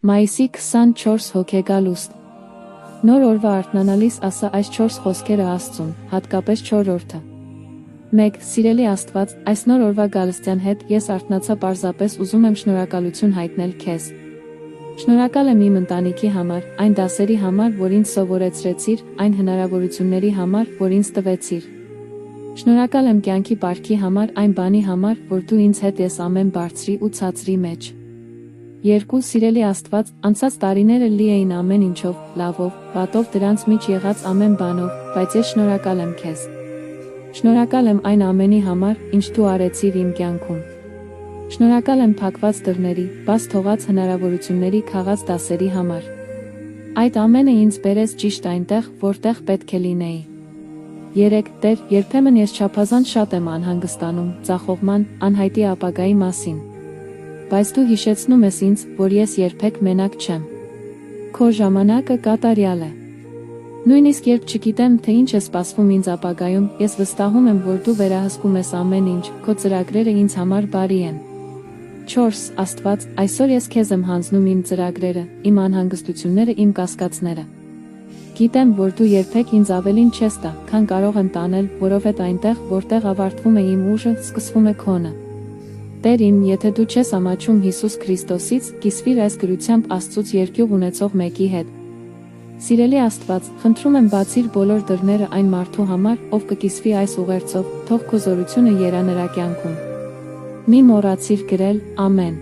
Մայիսի 24 հոգեկալ ուստ։ Նոր օրվա արթնանալիս ասա այս 4 խոսքերը Աստծուն, հատկապես 4-րդը։ 1. Սիրելի Աստված, այս նոր օրվա գալստյան հետ ես արթնացա պարզապես ուզում եմ շնորհակալություն հայտնել քեզ։ Շնորհակալ եմ իմ ընտանիքի համար, այն դասերի համար, որ ինձ սովորեցրեցիր, այն հնարավորությունների համար, որ ինձ տվեցիր։ Շնորհակալ եմ կյանքի պարգի համար, այն բանի համար, որ դու ինձ հետ ես ամեն բարձրի ու ցածրի մեջ։ 2. Սիրելի Աստված, անցած տարիները լի էին ամեն ինչով, լավով, վատով, դրանց մեջ եղած ամեն բանով, բայց ես շնորհակալ եմ քեզ։ Շնորհակալ եմ այն ամենի համար, ինչ դու արեցիր իմ կյանքում։ Շնորհակալ եմ փակված դռների, բաց թողած հնարավորությունների, քաղած դասերի համար։ Այդ ամենը ինձ բերեց ճիշտ այնտեղ, որտեղ պետք է լինեի։ 3. Տեր, երբեմն ես չափազանց շատ եմ անհանգստանում, ձախողման, անհայտի ապագայի մասին։ Բայց դու հիշեցնում ես ինձ, որ ես երբեք մենակ չեմ։ Քո ժամանակը կատարյալ է։ Նույնիսկ երբ չգիտեմ, թե ինչ է սպասվում ինձ ապագայում, ես վստահում եմ, որ դու վերահսկում ես ամեն ինչ, քո ծրագրերը ինձ համար բարի են։ 4. Աստված, այսօր ես քեզ եմ հանձնում իմ ծրագրերը, իմ անհանգստությունները, իմ կասկածները։ Գիտեմ, որ դու երբեք ինձ ավելին չես տա, քան կարող եմ տանել, որովհետև այնտեղ, որտեղ ավարտվում է իմ ուժը, սկսվում է քոնը։ Տեր իմ, եթե դու չես ամաչում Հիսուս Քրիստոսից, կիսվիր այս գրությամբ Աստծուց երկյուղ ունեցող մեկի հետ։ Սիրելի Աստված, խնդրում եմ բացիր բոլոր դռները այն մարդու համար, ով կկիսվի այս ուղերձով, թող քո զորությունը երա նրա կյանքում։ Մի մոռացիր գրել, ամեն։